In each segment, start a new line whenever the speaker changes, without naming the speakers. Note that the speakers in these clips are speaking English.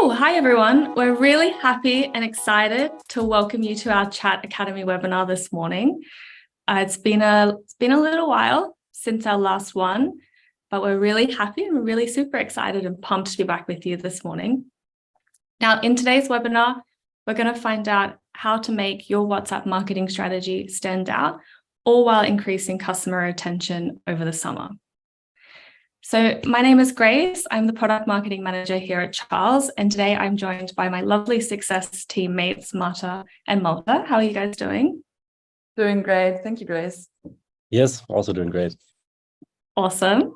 Cool. Hi, everyone. We're really happy and excited to welcome you to our Chat Academy webinar this morning. It's been a little while since our last one, but we're really happy and we're really super excited and pumped to be back with you this morning. Now, in today's webinar, we're going to find out how to make your WhatsApp marketing strategy stand out, all while increasing customer retention over the summer. So my name is Grace. I'm the product marketing manager here at Charles, and today I'm joined by my lovely success teammates, Marta and Malta. How are you guys doing?
Doing great. Thank you, Grace.
Yes, also doing great.
Awesome.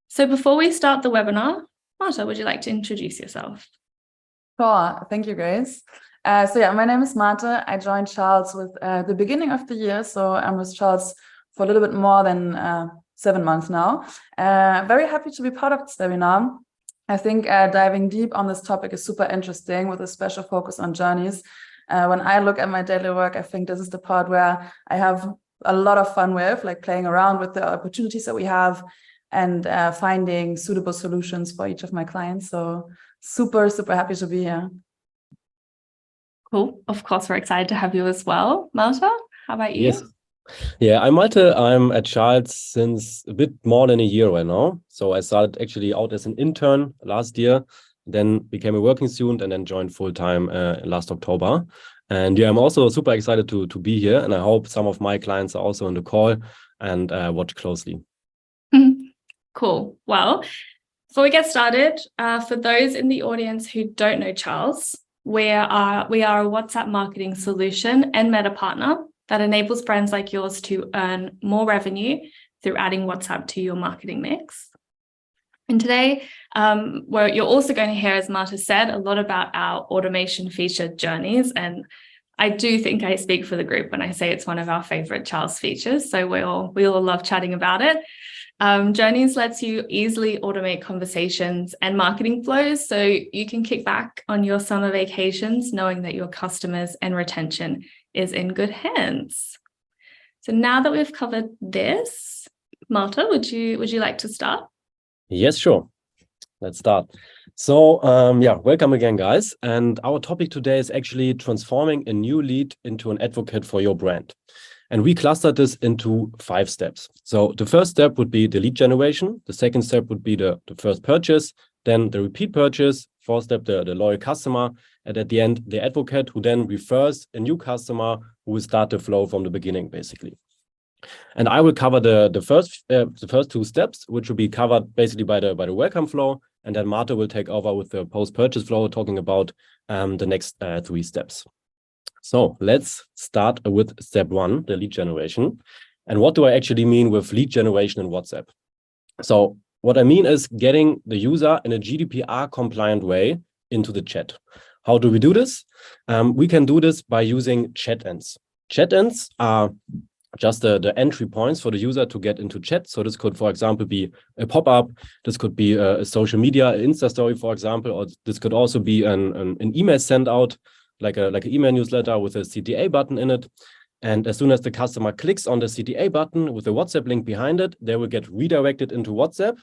So before we start the webinar, Marta, would you like to introduce yourself?
Sure. Thank you, Grace. My name is Marta. I joined Charles with the beginning of the year. So I'm with Charles for a little bit more than 7 months now. Very happy to be part of this webinar. I think diving deep on this topic is super interesting with a special focus on journeys. When I look at my daily work, I think this is the part where I have a lot of fun with, like playing around with the opportunities that we have and finding suitable solutions for each of my clients. So super, super happy to be here.
Cool. Of course, we're excited to have you as well. Malta, how about you?
Yes. Yeah, I'm Malte. I'm at Charles since a bit more than a year right now. So I started actually out as an intern last year, then became a working student and then joined full-time last October. And yeah, I'm also super excited to be here. And I hope some of my clients are also on the call and watch closely.
Cool. Well, before we get started, for those in the audience who don't know Charles, we are a WhatsApp marketing solution and meta partner that enables brands like yours to earn more revenue through adding WhatsApp to your marketing mix. And today, what you're also going to hear, as Marta said, a lot about our automation feature Journeys. And I do think I speak for the group when I say it's one of our favorite Charles features. So we all love chatting about it. Journeys lets you easily automate conversations and marketing flows, so you can kick back on your summer vacations knowing that your customers and retention is in good hands. So now that we've covered this, Malta, would you like to start?
Yes, sure. Let's start. So welcome again, guys. And our topic today is actually transforming a new lead into an advocate for your brand. And we clustered this into 5 steps. So the first step would be the lead generation. The second step would be the first purchase, then the repeat purchase, 4th step, the loyal customer, and at the end, the advocate who then refers a new customer who will start the flow from the beginning, basically. And I will cover the first 2 steps, which will be covered basically by the welcome flow, and then Marta will take over with the post-purchase flow, talking about the next 3 steps. So let's start with step 1, the lead generation. And what do I actually mean with lead generation in WhatsApp? So what I mean is getting the user in a GDPR compliant way into the chat. How do we do this? We can do this by using chat ends. Chat ends are just the entry points for the user to get into chat. So this could, for example, be a pop-up. This could be a social media, an Insta story, for example, or this could also be an email sent out, like an email newsletter with a CTA button in it. And as soon as the customer clicks on the CTA button with the WhatsApp link behind it, they will get redirected into WhatsApp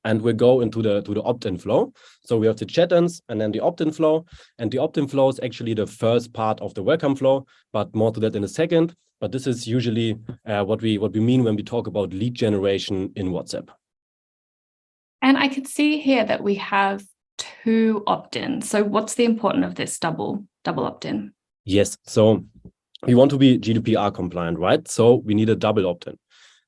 and will go into the opt-in flow. So we have the chat ends and then the opt-in flow. And the opt-in flow is actually the first part of the welcome flow, but more to that in a second. But this is usually what we mean when we talk about lead generation in WhatsApp.
And I could see here that we have 2 opt-ins. So what's the importance of this double opt-in?
Yes. So we want to be GDPR compliant, right? So we need a double opt-in.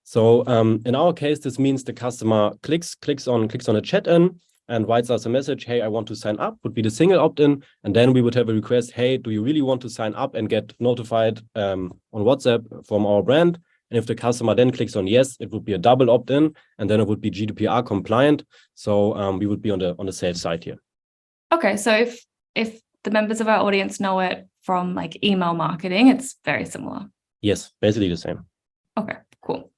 So in our case, this means the customer clicks on a chat in and writes us a message, hey, I want to sign up, would be the single opt-in. And then we would have a request, hey, do you really want to sign up and get notified on WhatsApp from our brand? And if the customer then clicks on yes, it would be a double opt-in, and then it would be GDPR compliant. So we would be on the safe side here.
Okay, so if the members of our audience know it from like email marketing, it's very similar.
Yes, basically the same.
Okay, cool.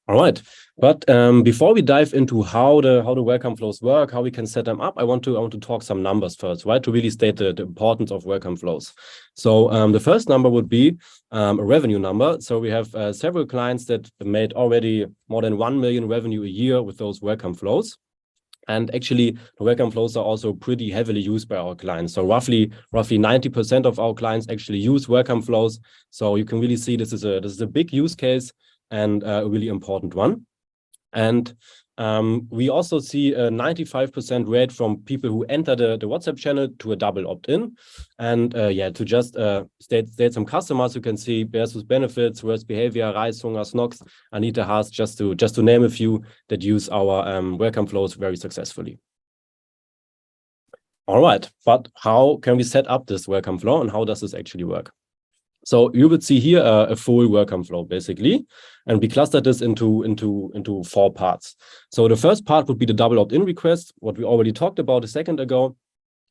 All right, but before we dive into how the welcome flows work, how we can set them up, I want to talk some numbers first, right? To really state the importance of welcome flows. So the first number would be a revenue number. So we have several clients that made already more than 1 million revenue a year with those welcome flows. And actually, the welcome flows are also pretty heavily used by our clients. So roughly 90% of our clients actually use welcome flows. So you can really see this is a big use case and a really important one. And we also see a 95% rate from people who enter the WhatsApp channel to a double opt-in. And to just state some customers, you can see Versus Benefits, Worst Behavior, Reishunger, Snox, Anita Haas, just to name a few that use our welcome flows very successfully. All right, but how can we set up this welcome flow and how does this actually work? So you would see here a full welcome flow, basically, and we clustered this into 4 parts. So the first part would be the double opt-in request, what we already talked about a second ago.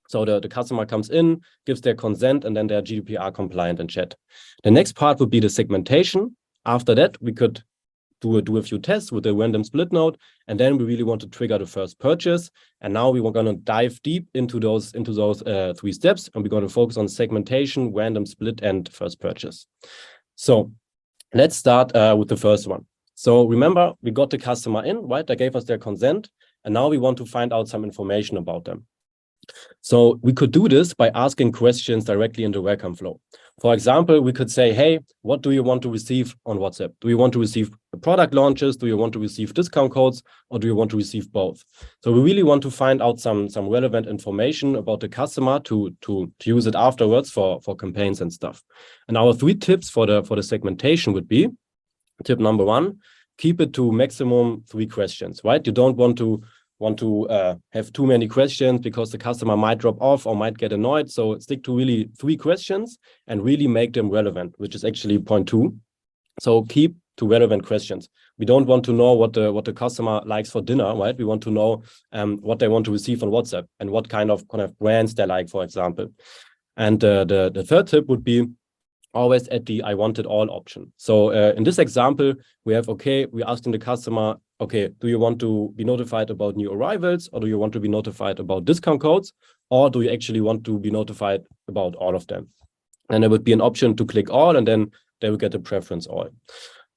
So the customer comes in, gives their consent, and then they're GDPR compliant in chat. The next part would be the segmentation. After that, we could do a few tests with a random split node, and then we really want to trigger the first purchase. And now we were going to dive deep into those 3 steps, and we're going to focus on segmentation, random split, and first purchase. So let's start with the first one. So remember, we got the customer in, right? They gave us their consent, and now we want to find out some information about them. So we could do this by asking questions directly in the welcome flow. For example, we could say, hey, what do you want to receive on WhatsApp? Do you want to receive product launches? Do you want to receive discount codes? Or do you want to receive both? So we really want to find out some relevant information about the customer to use it afterwards for campaigns and stuff. And our 3 tips for the segmentation would be, tip number 1, keep it to maximum 3 questions, right? You don't want to have too many questions because the customer might drop off or might get annoyed. So stick to really 3 questions and really make them relevant, which is actually point 2. So keep to relevant questions. We don't want to know what the customer likes for dinner, right? We want to know what they want to receive on WhatsApp and what kind of brands they like, for example. And the third tip would be always at the I want it all option. So in this example, we have, we're asking the customer, do you want to be notified about new arrivals, or do you want to be notified about discount codes, or do you actually want to be notified about all of them? And there would be an option to click all, and then they will get the preference all.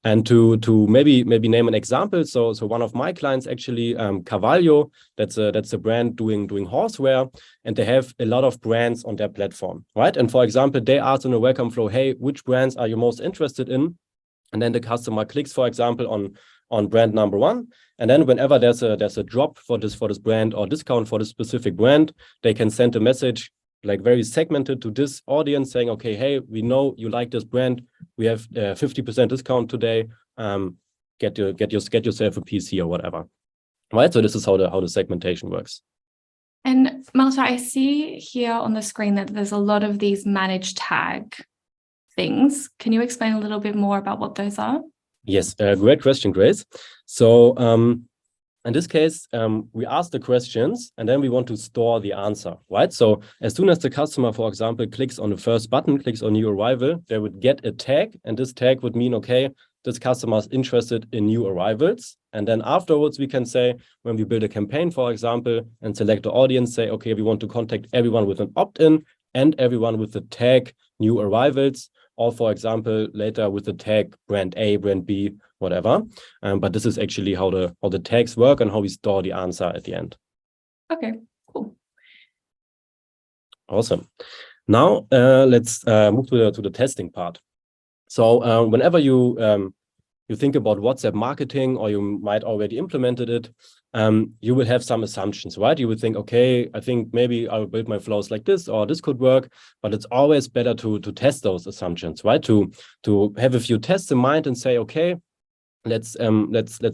And to maybe name an example, so one of my clients actually, Carvalho, that's a brand doing horseware, and they have a lot of brands on their platform, right? And for example, they ask in a welcome flow, hey, which brands are you most interested in? And then the customer clicks, for example, on brand number 1, and then whenever there's a drop for this brand or discount for this specific brand, they can send a message like very segmented to this audience saying, hey, we know you like this brand. We have 50% discount today. Get yourself a PC or whatever. Right. So this is how the segmentation works.
And Marta, I see here on the screen that there's a lot of these managed tag things. Can you explain a little bit more about what those are?
Yes, great question, Grace. So in this case, we ask the questions and then we want to store the answer, right? So as soon as the customer, for example, clicks on the first button, clicks on new arrival, they would get a tag, and this tag would mean, this customer is interested in new arrivals. And then afterwards, we can say, when we build a campaign, for example, and select the audience, say, we want to contact everyone with an opt-in and everyone with the tag new arrivals, or for example, later with the tag brand A, brand B, whatever. But this is actually how the tags work and how we store the answer at the end.
Okay, cool.
Awesome. Now let's move to the testing part. So whenever you think about WhatsApp marketing, or you might already implemented it, you will have some assumptions, right? You would think, I think maybe I will build my flows like this, or this could work, but it's always better to test those assumptions, right? To have a few tests in mind and say, let's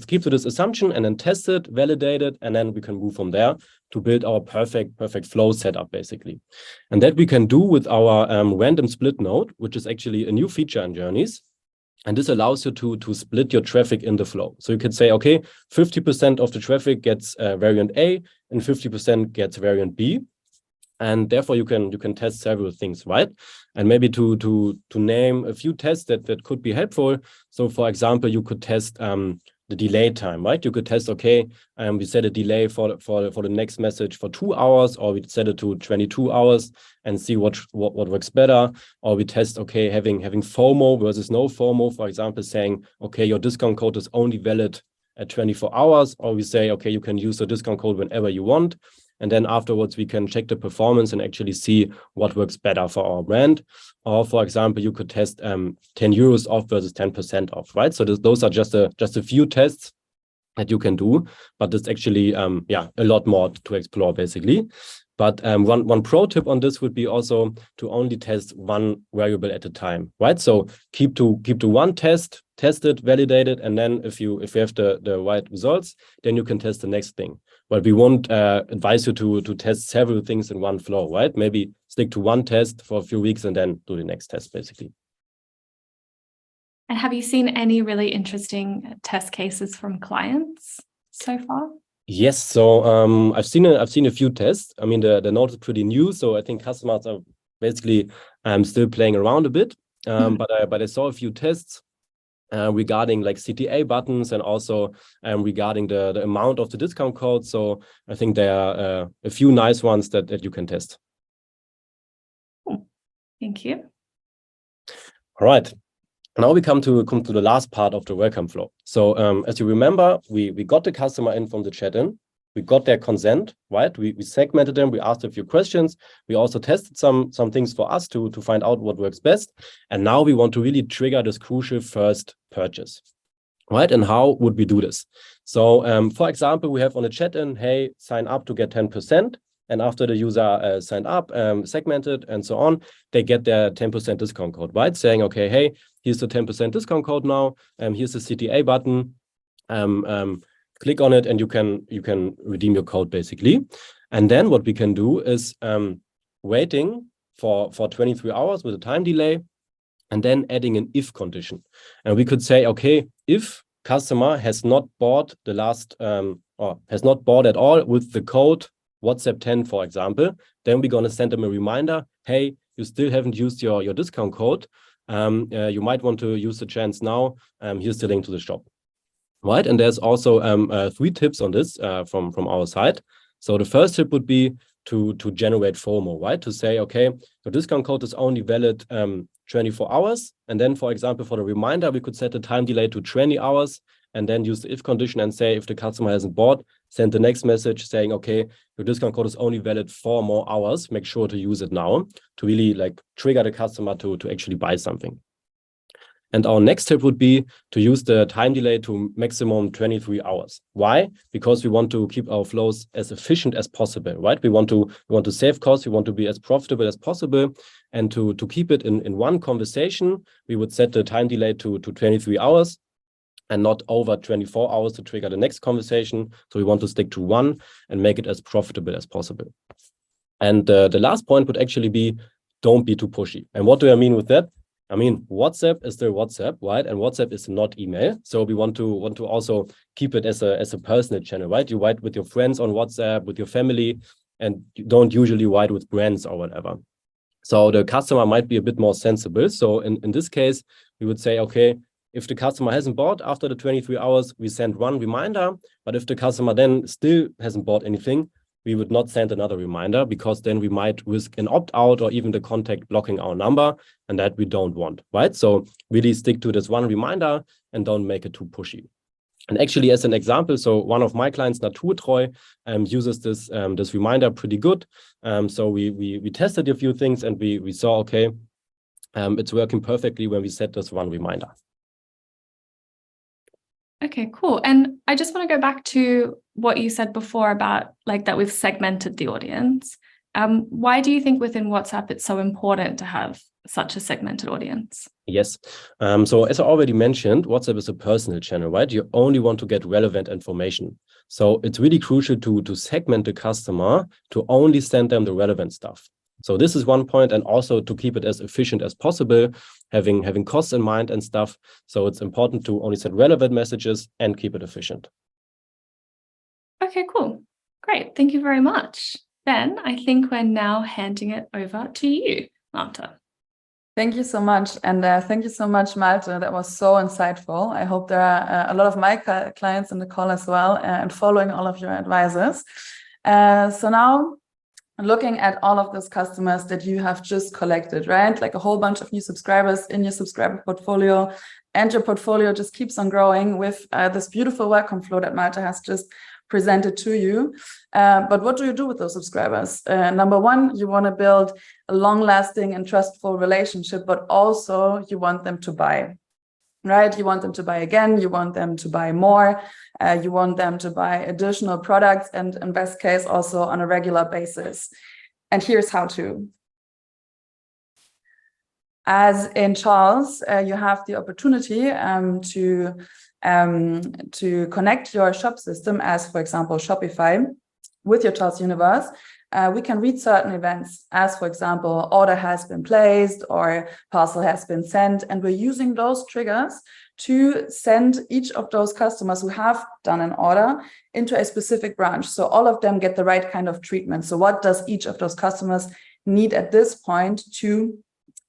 keep to this assumption and then test it, validate it, and then we can move from there to build our perfect flow setup, basically. And that we can do with our random split node, which is actually a new feature in Journeys. And this allows you to split your traffic in the flow. So you can say, 50% of the traffic gets variant A and 50% gets variant B. And therefore you can test several things, right? And maybe to name a few tests that could be helpful. So for example, you could test the delay time, right? You could test, we set a delay for the next message for 2 hours, or we set it to 22 hours and see what works better. Or we test, having FOMO versus no FOMO, for example, saying, your discount code is only valid at 24 hours, or we say, okay, you can use the discount code whenever you want. And then afterwards, we can check the performance and actually see what works better for our brand. Or for example, you could test 10 euros off versus 10% off, right? So those are just a few tests that you can do, but it's actually, a lot more to explore basically. But one pro tip on this would be also to only test one variable at a time, right? So keep to one test it, validate it, and then if you have the right results, then you can test the next thing. But we won't advise you to test several things in one flow, right? Maybe stick to one test for a few weeks and then do the next test, basically.
And have you seen any really interesting test cases from clients so far?
Yes, so I've seen a few tests. I mean, the note is pretty new, so I think customers are basically still playing around a bit. But I saw a few tests regarding like CTA buttons and also regarding the amount of the discount code. So I think there are a few nice ones that you can test.
Thank you.
All right. Now we come to the last part of the welcome flow. So as you remember, we got the customer in from the chat-in. We got their consent, right? We segmented them. We asked a few questions. We also tested some things for us to find out what works best. And now we want to really trigger this crucial first purchase, right? And how would we do this? So for example, we have on the chat-in, hey, sign up to get 10%. And after the user signed up, segmented, and so on, they get their 10% discount code, right? Saying, okay, hey, here's the 10% discount code now. Here's the CTA button. Click on it, and you can redeem your code basically. And then what we can do is waiting for 23 hours with a time delay, and then adding an if condition. And we could say, okay, if customer has not bought the last or has not bought at all with the code WhatsApp 10, for example, then we're going to send them a reminder, hey, you still haven't used your discount code. You might want to use the chance now. Here's the link to the shop, right? And there's also 3 tips on this from our side. So the first tip would be to generate FOMO, right? To say, okay, the discount code is only valid 24 hours. And then, for example, for the reminder, we could set the time delay to 20 hours and then use the if condition and say, if the customer hasn't bought, send the next message saying, okay, your discount code is only valid 4 more hours. Make sure to use it now to really like trigger the customer to actually buy something. And our next tip would be to use the time delay to maximum 23 hours. Why? Because we want to keep our flows as efficient as possible, right? We want to save costs. We want to be as profitable as possible. And to keep it in one conversation, we would set the time delay to 23 hours and not over 24 hours to trigger the next conversation. So we want to stick to one and make it as profitable as possible. And the last point would actually be, don't be too pushy. And what do I mean with that? I mean, WhatsApp is still WhatsApp, right? And WhatsApp is not email. So we want to also keep it as a personal channel, right? You write with your friends on WhatsApp, with your family, and you don't usually write with brands or whatever. So the customer might be a bit more sensible. So in this case, we would say, okay, if the customer hasn't bought after the 23 hours, we send one reminder. But if the customer then still hasn't bought anything, we would not send another reminder, because then we might risk an opt-out or even the contact blocking our number, and that we don't want, right? So really stick to this one reminder and don't make it too pushy. And actually, as an example, so one of my clients, Naturtreu, uses this reminder pretty good. So we tested a few things and we saw, okay, it's working perfectly when we set this one reminder.
Okay, cool. And I just want to go back to what you said before about like that we've segmented the audience. Why do you think within WhatsApp it's so important to have such a segmented audience?
Yes. So as I already mentioned, WhatsApp is a personal channel, right? You only want to get relevant information. So it's really crucial to segment the customer to only send them the relevant stuff. So this is one point, and also to keep it as efficient as possible, having costs in mind and stuff. So it's important to only send relevant messages and keep it efficient.
Okay, cool. Great. Thank you very much. Then I think we're now handing it over to you, Marta.
Thank you so much. And thank you so much, Malte. That was so insightful. I hope there are a lot of my clients in the call as well and following all of your advices. So now, looking at all of those customers that you have just collected, right? Like a whole bunch of new subscribers in your subscriber portfolio. and your portfolio just keeps on growing with this beautiful welcome flow that Malte has just presented to you. But what do you do with those subscribers? Number one, you want to build a long-lasting and trustful relationship, but also you want them to buy, right? You want them to buy again, you want them to buy more, you want them to buy additional products, and in best case also on a regular basis. And here's how to. As in Charles, you have the opportunity to connect your shop system, as for example Shopify, with your Charles Universe. We can read certain events, as for example, order has been placed or parcel has been sent, and we're using those triggers to send each of those customers who have done an order into a specific branch. So all of them get the right kind of treatment. So what does each of those customers need at this point to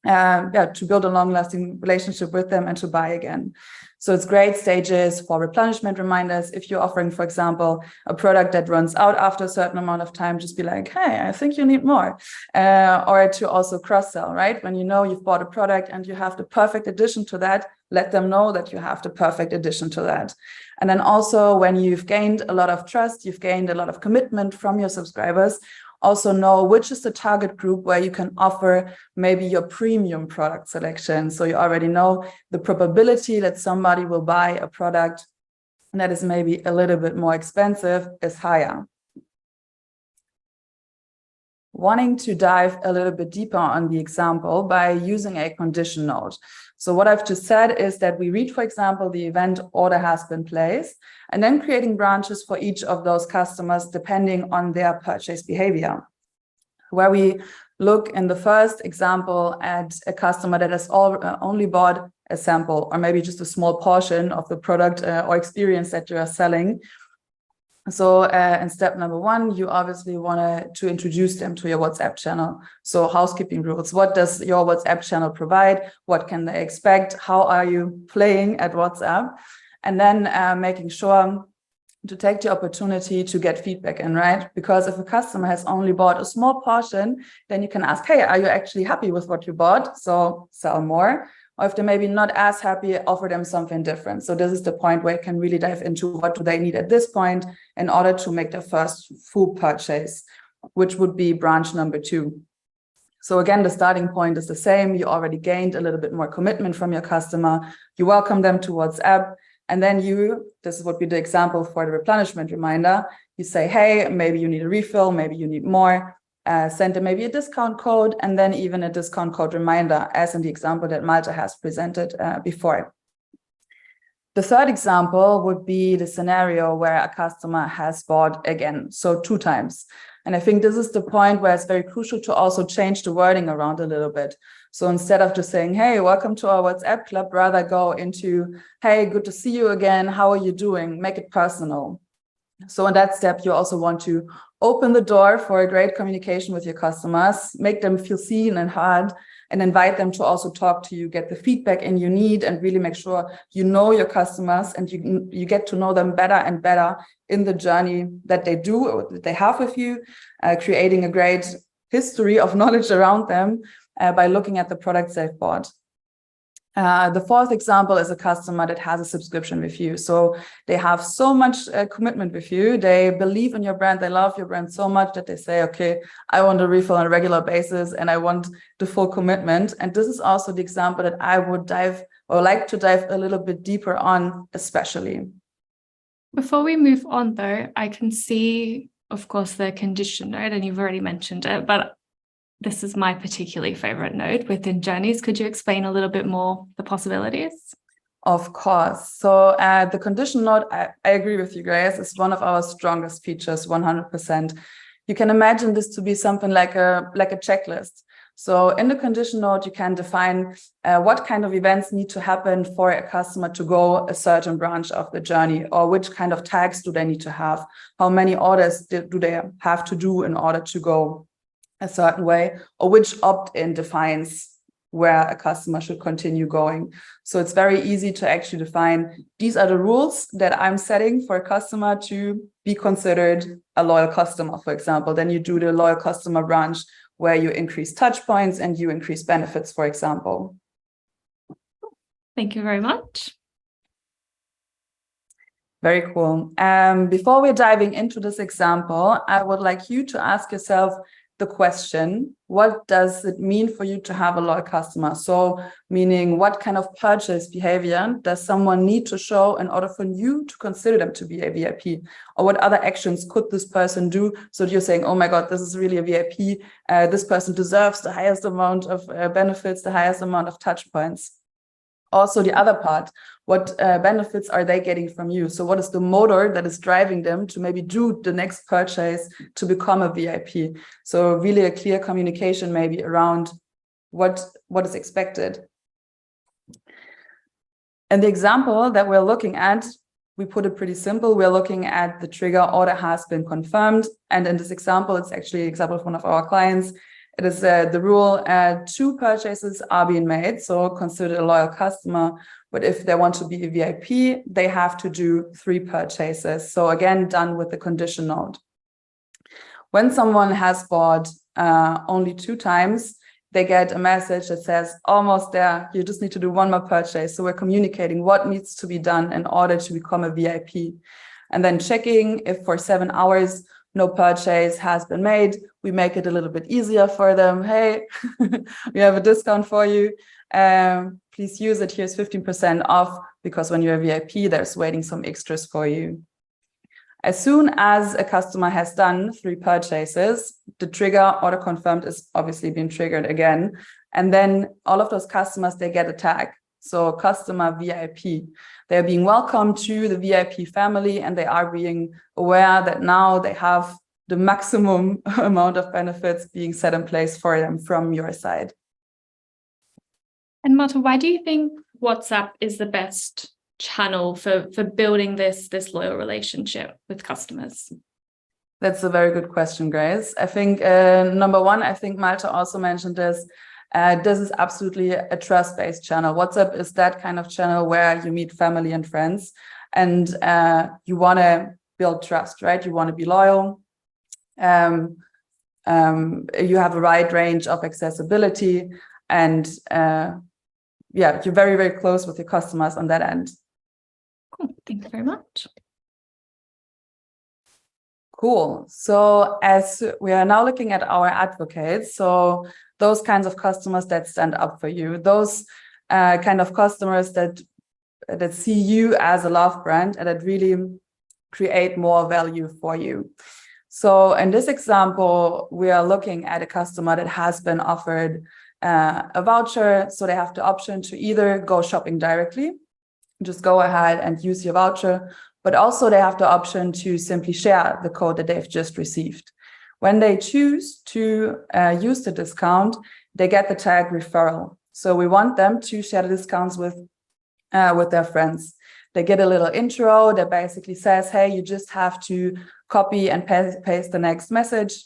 build a long-lasting relationship with them and to buy again? So it's great stages for replenishment reminders. If you're offering, for example, a product that runs out after a certain amount of time, just be like, hey, I think you need more. Or to also cross-sell, right? When you know you've bought a product and you have the perfect addition to that, let them know that you have the perfect addition to that. And then also when you've gained a lot of trust, you've gained a lot of commitment from your subscribers, also know which is the target group where you can offer maybe your premium product selection. So you already know the probability that somebody will buy a product that is maybe a little bit more expensive is higher. Wanting to dive a little bit deeper on the example by using a condition node. So what I've just said is that we read, for example, the event order has been placed, and then creating branches for each of those customers depending on their purchase behavior. Where we look in the first example at a customer that has only bought a sample or maybe just a small portion of the product or experience that you are selling. So in step number one, you obviously want to introduce them to your WhatsApp channel. So housekeeping rules. What does your WhatsApp channel provide? What can they expect? How are you playing at WhatsApp? And then making sure to take the opportunity to get feedback in, right? Because if a customer has only bought a small portion, then you can ask, hey, are you actually happy with what you bought? So sell more. Or if they're maybe not as happy, offer them something different. So this is the point where you can really dive into what do they need at this point in order to make their first full purchase, which would be branch number 2. So again, the starting point is the same. You already gained a little bit more commitment from your customer. You welcome them to WhatsApp. And then this would be the example for the replenishment reminder. You say, hey, maybe you need a refill, maybe you need more. Send them maybe a discount code and then even a discount code reminder, as in the example that Malte has presented before. The third example would be the scenario where a customer has bought again, so 2 times. And I think this is the point where it's very crucial to also change the wording around a little bit. So instead of just saying, hey, welcome to our WhatsApp club, rather go into, hey, good to see you again. How are you doing? Make it personal. So in that step, you also want to open the door for a great communication with your customers, make them feel seen and heard, and invite them to also talk to you, get the feedback in you need, and really make sure you know your customers and you get to know them better and better in the journey that they do or that they have with you, creating a great history of knowledge around them by looking at the products they've bought. The fourth example is a customer that has a subscription with you. So they have so much commitment with you. They believe in your brand. They love your brand so much that they say, okay, I want a refill on a regular basis and I want the full commitment. And this is also the example that I would like to dive a little bit deeper on, especially.
Before we move on, though, I can see, of course, the condition node, and you've already mentioned it, but this is my particularly favorite node within journeys. Could you explain a little bit more the possibilities?
Of course. So the condition node, I agree with you, Grace, is one of our strongest features, 100%. You can imagine this to be something like a checklist. So in the condition node, you can define what kind of events need to happen for a customer to go a certain branch of the journey, or which kind of tags do they need to have, how many orders do they have to do in order to go a certain way, or which opt-in defines where a customer should continue going. So it's very easy to actually define, these are the rules that I'm setting for a customer to be considered a loyal customer, for example. Then you do the loyal customer branch where you increase touch points and you increase benefits, for example.
Thank you very much.
Very cool. Before we're diving into this example, I would like you to ask yourself the question, what does it mean for you to have a loyal customer? So meaning, what kind of purchase behavior does someone need to show in order for you to consider them to be a VIP? Or what other actions could this person do so that you're saying, oh my God, this is really a VIP. This person deserves the highest amount of benefits, the highest amount of touch points. Also, the other part, what benefits are they getting from you? So what is the motor that is driving them to maybe do the next purchase to become a VIP? So really a clear communication maybe around what is expected. And the example that we're looking at, we put it pretty simple. We're looking at the trigger order has been confirmed. And in this example, it's actually an example of one of our clients. It is the rule, 2 purchases are being made, so considered a loyal customer. But if they want to be a VIP, they have to do 3 purchases. So again, done with the condition note. When someone has bought only 2 times, they get a message that says, almost there, you just need to do 1 more purchase. So we're communicating what needs to be done in order to become a VIP. And then checking if for 7 hours, no purchase has been made, we make it a little bit easier for them. Hey, we have a discount for you. Please use it. Here's 15% off, because when you're a VIP, there's waiting some extras for you. As soon as a customer has done 3 purchases, the trigger order confirmed is obviously being triggered again. And then all of those customers, they get a tag. So customer VIP, they're being welcomed to the VIP family, and they are being aware that now they have the maximum amount of benefits being set in place for them from your side.
And Marta, why do you think WhatsApp is the best channel for building this loyal relationship with customers?
That's a very good question, Grace. I think number one, I think Malta also mentioned this. This is absolutely a trust-based channel. WhatsApp is that kind of channel where you meet family and friends, and you want to build trust, right? You want to be loyal. You have a wide range of accessibility, and yeah, you're very, very close with your customers on that end.
Cool. Thank you very much.
Cool. So as we are now looking at our advocates, so those kinds of customers that stand up for you, those kind of customers that see you as a love brand and that really create more value for you. So in this example, we are looking at a customer that has been offered a voucher. So they have the option to either go shopping directly, just go ahead and use your voucher, but also they have the option to simply share the code that they've just received. When they choose to use the discount, they get the tag referral. So we want them to share the discounts with their friends. They get a little intro that basically says, hey, you just have to copy and paste the next message.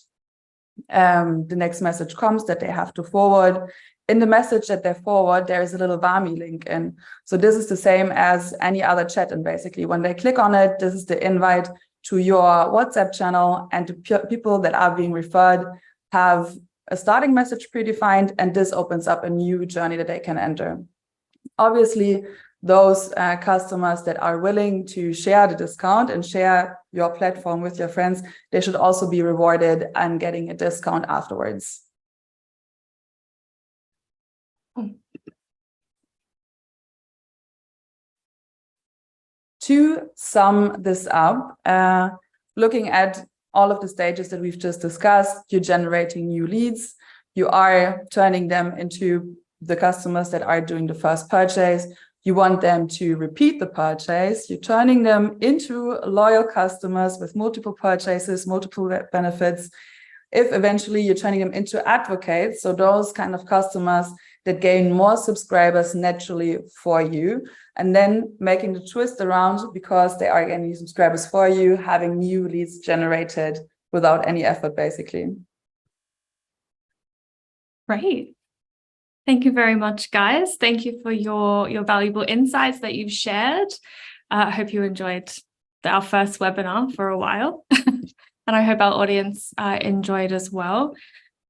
The next message comes that they have to forward. In the message that they forward, there is a little Vami link in. So this is the same as any other chat. And basically, when they click on it, this is the invite to your WhatsApp channel, and the people that are being referred have a starting message predefined, and this opens up a new journey that they can enter. Obviously, those customers that are willing to share the discount and share your platform with your friends, they should also be rewarded and getting a discount afterwards. To sum this up, looking at all of the stages that we've just discussed, you're generating new leads, you are turning them into the customers that are doing the first purchase, you want them to repeat the purchase, you're turning them into loyal customers with multiple purchases, multiple benefits. If eventually you're turning them into advocates, so those kind of customers that gain more subscribers naturally for you, and then making the twist around because they are gaining subscribers for you, having new leads generated without any effort, basically.
Great. Thank you very much, guys. Thank you for your valuable insights that you've shared. I hope you enjoyed our first webinar for a while. And I hope our audience enjoyed as well.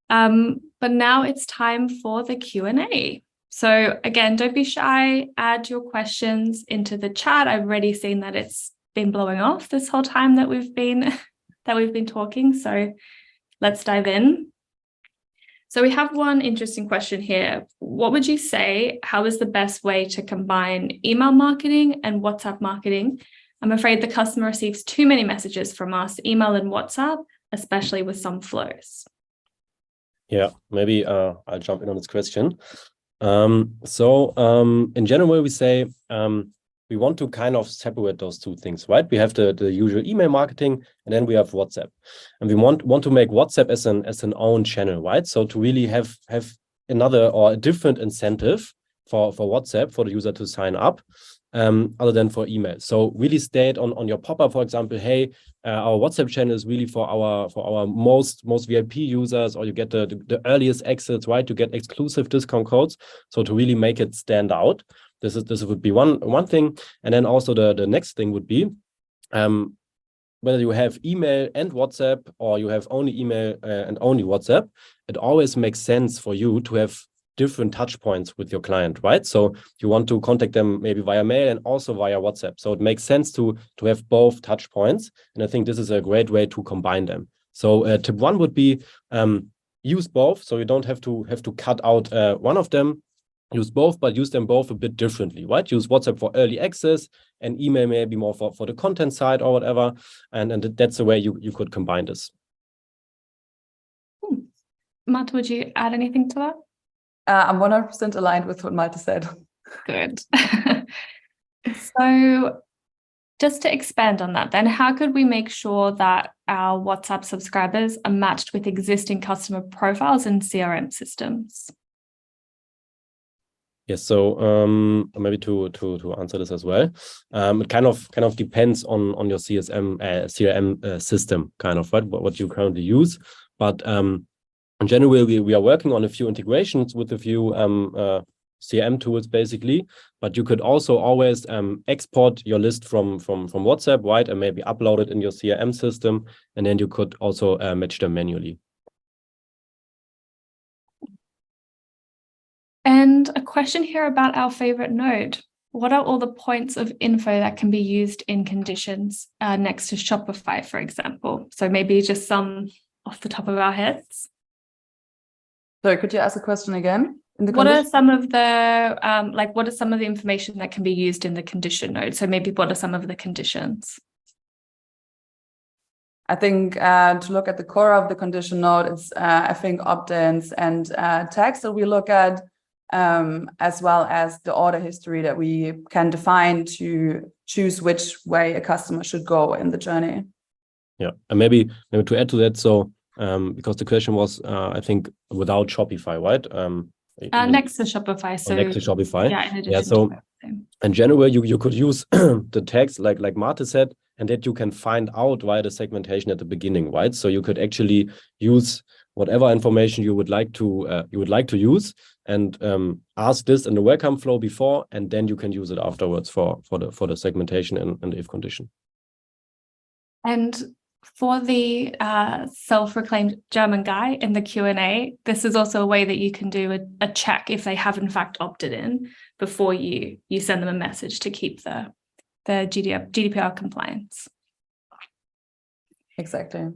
But now it's time for the Q&A. So again, don't be shy, add your questions into the chat. I've already seen that it's been blowing off this whole time that we've been talking. So let's dive in. So we have one interesting question here. What would you say, how is the best way to combine email marketing and WhatsApp marketing? I'm afraid the customer receives too many messages from us, email and WhatsApp, especially with some flows.
Yeah, maybe I'll jump in on this question. In general, we say we want to kind of separate those two things, right? We have the usual email marketing, and then we have WhatsApp, and we want to make WhatsApp as an own channel, right? So to really have another or a different incentive for WhatsApp for the user to sign up, other than for email. So really state on your pop-up, for example, hey, our WhatsApp channel is really for our most VIP users, or you get the earliest access, right? To get exclusive discount codes. So to really make it stand out, this would be one thing. And then also the next thing would be whether you have email and WhatsApp, or you have only email and only WhatsApp, it always makes sense for you to have different touch points with your client, right? So you want to contact them maybe via mail and also via WhatsApp. So it makes sense to have both touch points. And I think this is a great way to combine them. So tip one would be use both. So you don't have to cut out one of them. Use both, but use them both a bit differently, right? Use WhatsApp for early access and email maybe more for the content side or whatever. And that's the way you could combine this.
Matt, would you add anything to that?
I'm 100% aligned with what Malte said.
Good. So just to expand on that, then how could we make sure that our WhatsApp subscribers are matched with existing customer profiles and CRM systems?
Yes, so maybe to answer this as well, it kind of depends on your CRM system, kind of, right? What you currently use, but in general, we are working on a few integrations with a few CRM tools, basically. But you could also always export your list from WhatsApp, right, and maybe upload it in your CRM system, and then you could also match them manually.
And a question here about our favorite node. What are all the points of info that can be used in conditions next to Shopify, for example? So maybe just some off the top of our heads.
Sorry, could you ask the question again?
What are some of the what are some of the information that can be used in the condition node? So maybe what are some of the conditions?
I think to look at the core of the condition node, it's I think opt-ins and tags that we look at, as well as the order history that we can define to choose which way a customer should go in the journey.
Yeah, and maybe to add to that, so because the question was, I think, without Shopify, right?
Next to Shopify. So
next to Shopify.
Yeah, in addition
so
to
in general, you could use the tags like Marte said, and that you can find out via the segmentation at the beginning, right? So you could actually use whatever information you would like to use, and ask this in the welcome flow before, and then you can use it afterwards for the segmentation and the if condition.
And for the self-proclaimed German guy in the Q&A, this is also a way that you can do a check if they have in fact opted in before you send them a message to keep the GDPR compliance.
Exactly.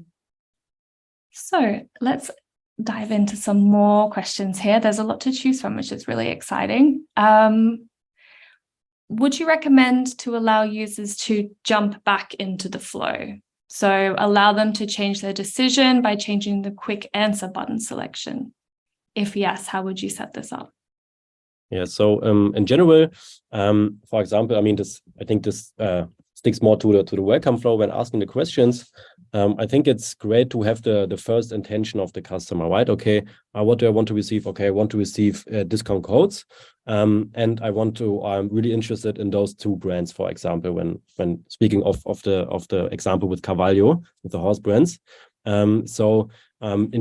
So let's dive into some more questions here. There's a lot to choose from, which is really exciting. Would you recommend to allow users to jump back into the flow? So allow them to change their decision by changing the quick answer button selection. If yes, how would you set this up?
Yeah, so in general, for example, I think this sticks more to the welcome flow when asking the questions. I think it's great to have the first intention of the customer, right? Okay, what do I want to receive? Okay, I want to receive discount codes, and I'm really interested in those two brands, for example, when speaking of the example with Carvalho, with the horse brands. In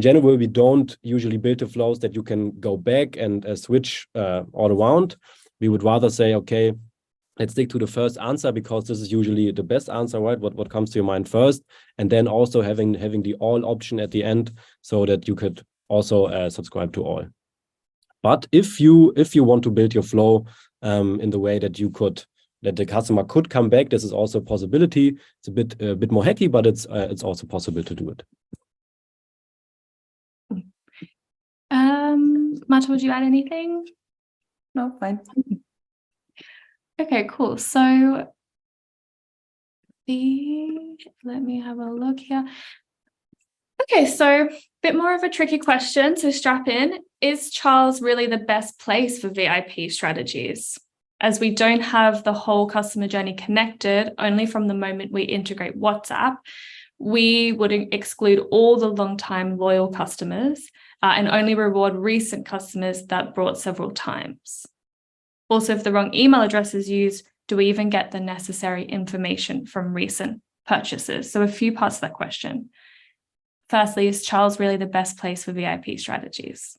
general, we don't usually build the flows that you can go back and switch all around. We would rather say, okay, let's stick to the first answer, because this is usually the best answer, right? What comes to your mind first, and then also having the all option at the end, so that you could also subscribe to all. But if you want to build your flow in the way that that the customer could come back, this is also a possibility. It's a bit more hacky, but it's also possible to do it.
Marta, would you add anything?
No, fine.
Okay, cool. So let me have a look here. Okay, so a bit more of a tricky question, so strap in. Is Charles really the best place for VIP strategies? As we don't have the whole customer journey connected, only from the moment we integrate WhatsApp, we would exclude all the long-time loyal customers and only reward recent customers that brought several times. Also, if the wrong email address is used, do we even get the necessary information from recent purchases? So a few parts of that question. Firstly, is Charles really the best place for VIP strategies?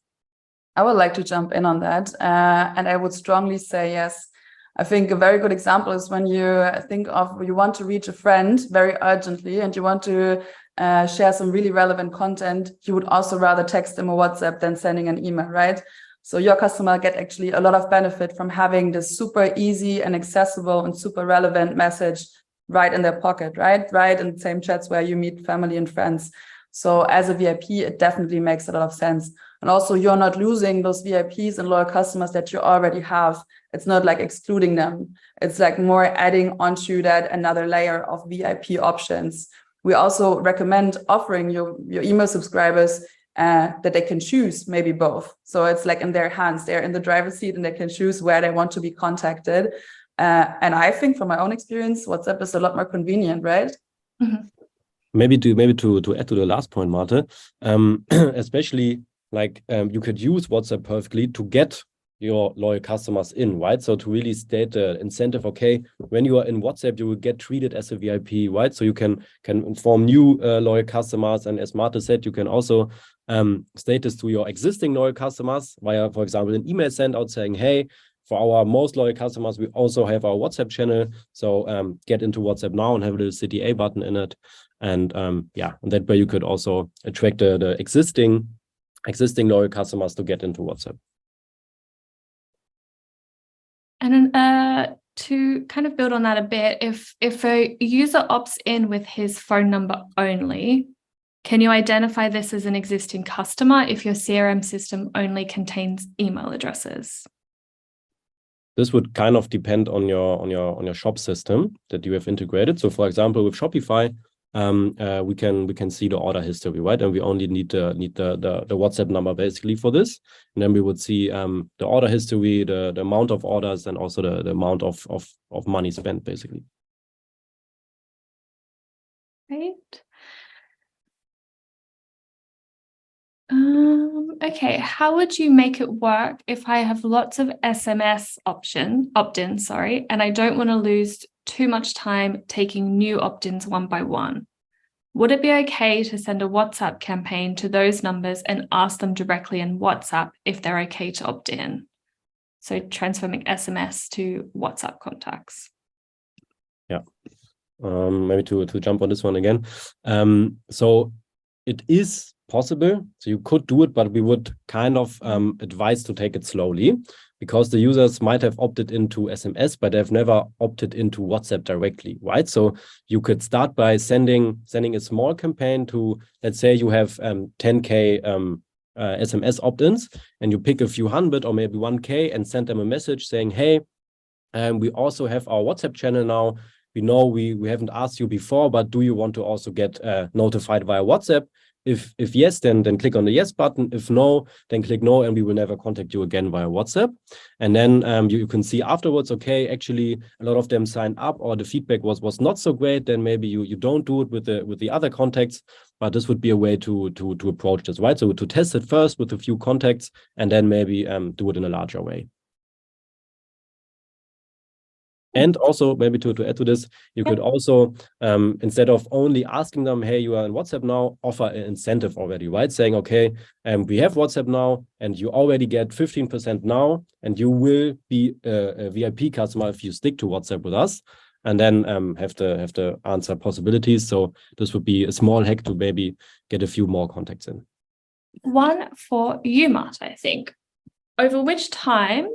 I would like to jump in on that. And I would strongly say yes. I think a very good example is when you think of you want to reach a friend very urgently and you want to share some really relevant content, you would also rather text them a WhatsApp than sending an email, right? So your customer get actually a lot of benefit from having this super easy and accessible and super relevant message right in their pocket, right? Right in the same chats where you meet family and friends. So as a VIP, it definitely makes a lot of sense. And also you're not losing those VIPs and loyal customers that you already have. It's not like excluding them. It's like more adding onto that another layer of VIP options. We also recommend offering your email subscribers that they can choose maybe both. So it's like in their hands, they're in the driver's seat and they can choose where they want to be contacted. And I think from my own experience, WhatsApp is a lot more convenient, right?
Mm-hmm. Maybe to add to the last point, Marta, especially like you could use WhatsApp perfectly to get your loyal customers in, right? So to really state the incentive, okay, when you are in WhatsApp, you will get treated as a VIP, right? So you can inform new loyal customers. And as Marta said, you can also state this to your existing loyal customers via, for example, an email send out saying, hey, for our most loyal customers, we also have our WhatsApp channel. So get into WhatsApp now and have a little CTA button in it. And yeah, and that way you could also attract the existing loyal customers to get into WhatsApp.
And to kind of build on that a bit, if a user opts in with his phone number only, can you identify this as an existing customer if your CRM system only contains email addresses?
This would kind of depend on your shop system that you have integrated. So, for example, with Shopify, we can see the order history, right? And we only need the WhatsApp number basically for this, and then we would see the order history, the amount of orders, and also the amount of money spent, basically.
Right. Okay, how would you make it work if I have lots of SMS opt-ins, and I don't want to lose too much time taking new opt-ins one by one? Would it be okay to send a WhatsApp campaign to those numbers and ask them directly in WhatsApp if they're okay to opt in? So transforming SMS to WhatsApp contacts.
Yeah, maybe to jump on this one again. So it is possible, so you could do it, but we would kind of advise to take it slowly, because the users might have opted into SMS, but they've never opted into WhatsApp directly, right? So you could start by sending a small campaign to, let's say you have 10K SMS opt-ins, and you pick a few hundred or maybe 1K and send them a message saying, hey, we also have our WhatsApp channel now. We know we haven't asked you before, but do you want to also get notified via WhatsApp? If yes, then click on the yes button. If no, then click no, and we will never contact you again via WhatsApp. And then you can see afterwards, okay, actually a lot of them signed up, or the feedback was not so great. Then maybe you don't do it with the other contacts. But this would be a way to approach this, right? So to test it first with a few contacts, and then maybe do it in a larger way. And also, maybe to add to this, you could also, instead of only asking them, hey, you are in WhatsApp now, offer an incentive already, right? Saying, okay, we have WhatsApp now, and you already get 15% now, and you will be a VIP customer if you stick to WhatsApp with us, and then have the answer possibilities. So this would be a small hack to maybe get a few more contacts in.
One for you, Marta, I think. over which time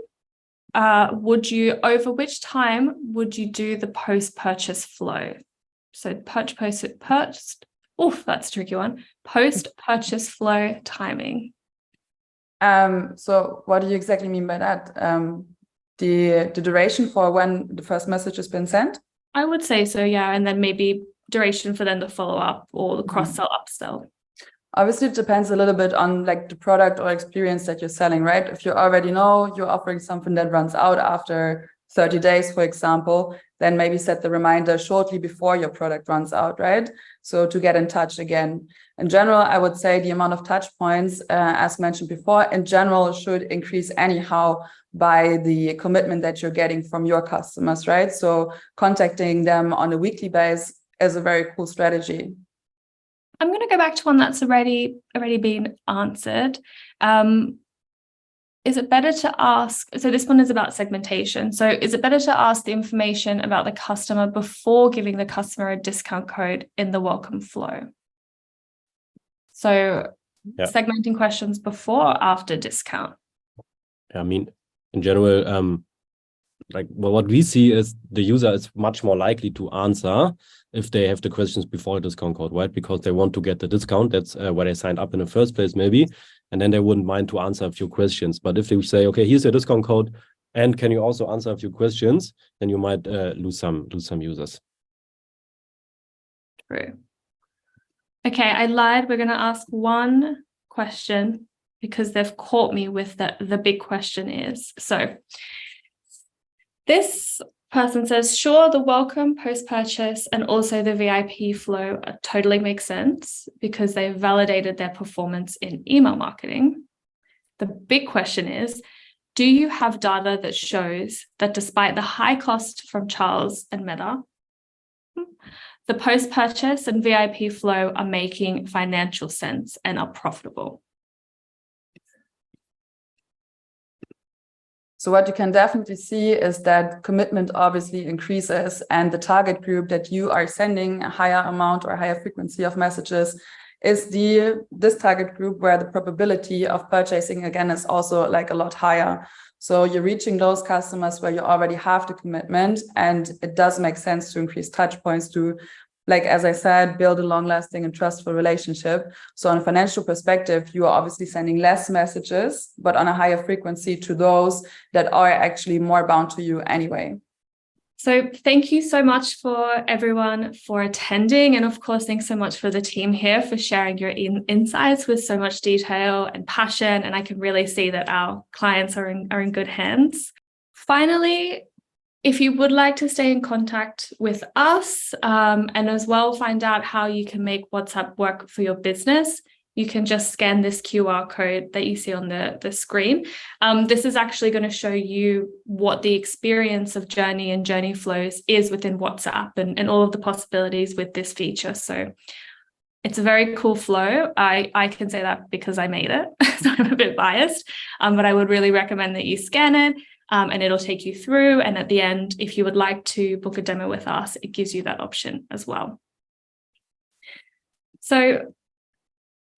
would you do the post-purchase flow? So that's a tricky one. Post-purchase flow timing.
So what do you exactly mean by that? The duration for when the first message has been sent?
I would say so, yeah. And then maybe duration for then the follow-up or the cross-sell, upsell.
Obviously, it depends a little bit on like the product or experience that you're selling, right? If you already know you're offering something that runs out after 30 days, for example, then maybe set the reminder shortly before your product runs out, right? So to get in touch again. In general, I would say the amount of touch points, as mentioned before, in general should increase anyhow by the commitment that you're getting from your customers, right? So contacting them on a weekly basis is a very cool strategy.
I'm going to go back to one that's already been answered. Is it better to ask, so this one is about segmentation. So is it better to ask the information about the customer before giving the customer a discount code in the welcome flow? So segmenting questions before or after discount?
I mean, in general, what we see is the user is much more likely to answer if they have the questions before the discount code, right? Because they want to get the discount. That's where they signed up in the first place, maybe. And then they wouldn't mind to answer a few questions. But if they say, okay, here's your discount code, and can you also answer a few questions, then you might lose some users.
True. Okay, I lied. We're going to ask one question because they've caught me with the big question is. So this person says, sure, the welcome, post-purchase, and also the VIP flow totally make sense because they've validated their performance in email marketing. The big question is, do you have data that shows that despite the high cost from Charles and Meta, the post-purchase and VIP flow are making financial sense and are profitable?
So what you can definitely see is that commitment obviously increases, and the target group that you are sending a higher amount or higher frequency of messages is this target group where the probability of purchasing again is also like a lot higher. So you're reaching those customers where you already have the commitment, and it does make sense to increase touch points to, like, as I said, build a long-lasting and trustful relationship. So on a financial perspective, you are obviously sending less messages, but on a higher frequency to those that are actually more bound to you anyway.
So thank you so much for everyone for attending. And of course, thanks so much for the team here for sharing your insights with so much detail and passion. And I can really see that our clients are in good hands. Finally, if you would like to stay in contact with us and as well find out how you can make WhatsApp work for your business, you can just scan this QR code that you see on the screen. This is actually going to show you what the experience of journey and journey flows is within WhatsApp and all of the possibilities with this feature. So it's a very cool flow. I can say that because I made it, so I'm a bit biased, but I would really recommend that you scan it. And it'll take you through. And at the end, if you would like to book a demo with us, it gives you that option as well. So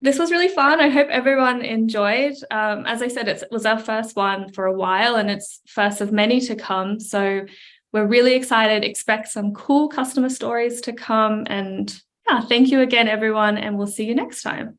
this was really fun. I hope everyone enjoyed. As I said, it was our first one for a while, and it's first of many to come. So we're really excited. Expect some cool customer stories to come. And yeah, thank you again, everyone. And we'll see you next time.